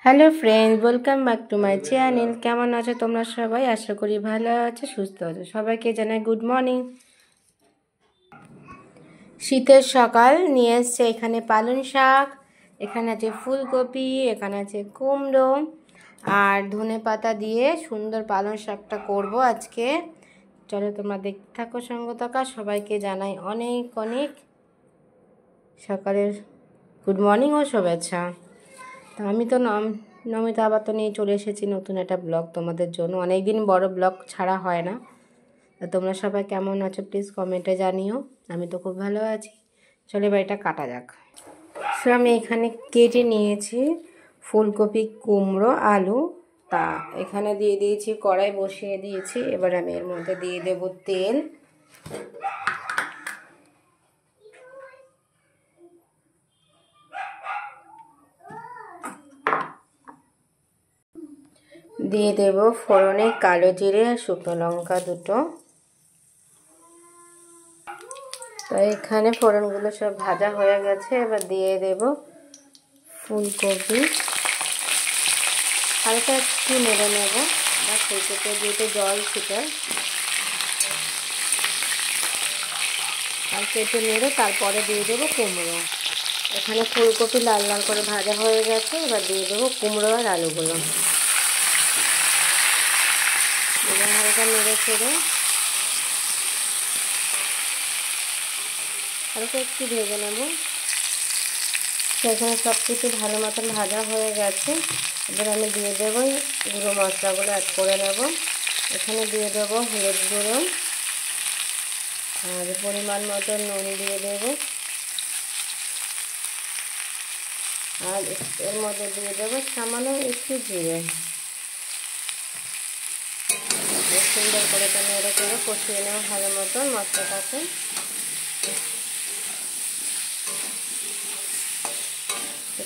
Hello friends, welcome back to my channel. কেমন আছো তোমরা সবাই? আশা করি ভালো আছো, সুস্থ আছো। সবাইকে জানাই গুড মর্নিং। শীতের সকাল নিয়ে এসছে এখানে পালং শাক, এখানে আছে ফুলকপি, এখানে আছে কুমড়ো আর ধনে পাতা দিয়ে সুন্দর পালং শাকটা করব আজকে। চলো তোমরা দেখতে থাকো, সঙ্গে থাকা। সবাইকে জানাই অনেক অনেক সকালের গুড মর্নিং ও শুভেচ্ছা। তো আমি তো নমিতা আবার তো নিয়ে চলে এসেছি নতুন একটা ব্লগ তোমাদের জন্য। অনেক দিন বড় ব্লগ ছাড়া হয় না। তো তোমরা সবাই কেমন আছো প্লিজ কমেন্টে জানিও। আমি তো খুব ভালো আছি। চলো এবার এটা কাটা যাক। সো আমি এখানে কেটে নিয়েছি ফুলকপি, কুমড়ো, আলু। তা এখানে দিয়ে দিয়েছি, কড়াই বসিয়ে দিয়েছি। এবার আমি এর মধ্যে দিয়ে দেব তেল। দিয়ে দেব ফোড়নে কালো জিরে আর শুকনো লঙ্কা দুটো। তো এখানে ফোড়নগুলো সব ভাজা হয়ে গেছে। এবার দিয়ে দেব ফুলকপি, হালকা একটু নেড়ে নেব। আর ফুলকপি দিতে জল ছিটার হালকা একটু নেড়ে তারপরে দিয়ে দেবো কুমড়ো। এখানে ফুলকপি লাল লাল করে ভাজা হয়ে গেছে। এবার দিয়ে দেবো কুমড়ো আর আলুগুলো। এবার হালকা নেড়ে ছেড়ে হালকা একটু ভেজে নেব। সেখানে সব কিছু ভালো মতন ভাজা হয়ে গেছে। এবার আমি দিয়ে দেবো গুঁড়ো মশলাগুলো অ্যাড করে নেব। এখানে দিয়ে দেবো হলুদ গুঁড়ো আর পরিমাণ মতো নুন দিয়ে দেব। আর এর মধ্যে দিয়ে দেবো সামান্য একটু জিরে। সুন্দর করে নেড়ে চেড়ে কষিয়ে নেব ভালো মতন মশলাটাকে।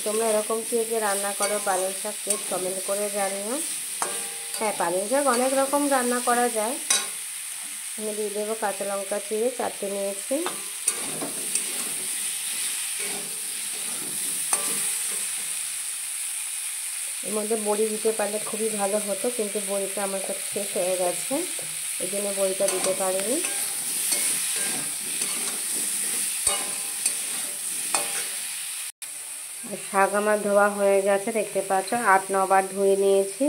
তোমরা এরকম কে রান্না করো পালং শাক প্লিজ কমেন্ট করে জানিও। হ্যাঁ, পালং শাক অনেক রকম রান্না করা যায়। আমি দিয়ে দেবো কাঁচা লঙ্কা চিড়ে 4টে নিয়েছি। এর মধ্যে বড়ি দিতে পারলে খুবই ভালো হতো, কিন্তু বড়িটা আমার কাছে শেষ হয়ে গেছে, এই জন্য বড়িটা দিতে পারিনি। শাক আমার ধোয়া হয়ে গেছে, দেখতে পাচ্ছ 8-9 বার ধুয়ে নিয়েছি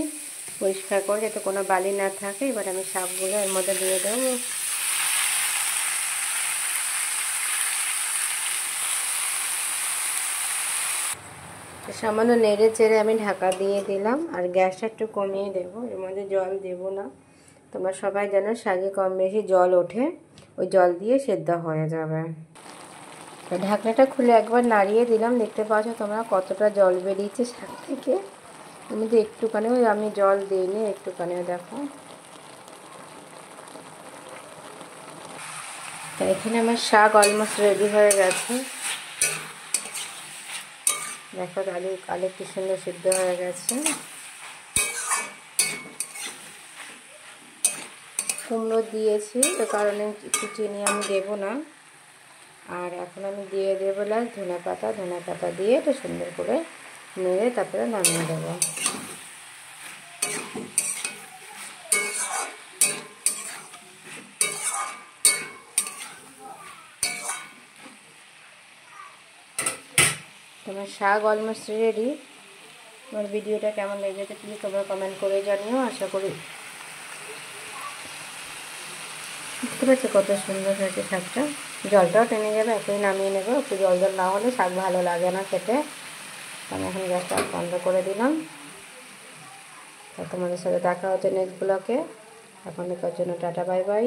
পরিষ্কার করে, যাতে কোনো বালি না থাকে। এবার আমি শাকগুলো এর মধ্যে দিয়ে দেবো। সামান্য নেড়ে চেড়ে আমি ঢাকা দিয়ে দিলাম আর গ্যাসটা একটু কমিয়ে দেবো। এর মধ্যে জল দেব না। তোমরা সবাই জানো শাকে কম বেশি জল ওঠে, ওই জল দিয়ে সেদ্ধ হয়ে যাবে। তো ঢাকনাটা খুলে একবার নাড়িয়ে দিলাম। দেখতে পাচ্ছ তোমরা কতটা জল বেরিয়েছে শাক থেকে। আমি তো একটুখানিও আমি জল দিইনি, একটুখানিও দেখো। তো এখানে আমার শাক অলমোস্ট রেডি হয়ে গেছে। দেখো আলু কি সুন্দর সিদ্ধ হয়ে গেছে। কুমড়ো দিয়েছি, এ কারণে একটু চিনি আমি দেবো না। আর এখন আমি দিয়ে দেবো লাস্ট ধনে পাতা দিয়ে একটু সুন্দর করে নেড়ে তারপরে নামিয়ে দেবো। তোমার শাক অলমোস্ট রেডি। আমার ভিডিওটা কেমন লেগেছে প্লিজ তোমরা কমেন্ট করে জানিও। আশা করি বুঝতে পারছো কত সুন্দর হয়েছে শাকটা। জলটাও টেনে যাবে, এখনই নামিয়ে নেবো। একটু জল না হলে শাক ভালো লাগে না খেতে। আমি এখন গ্যাসটা বন্ধ করে দিলাম। তোমাদের সাথে দেখা হচ্ছে নেক্সট ব্লগে। এখন এর জন্য টাটা, বাই বাই।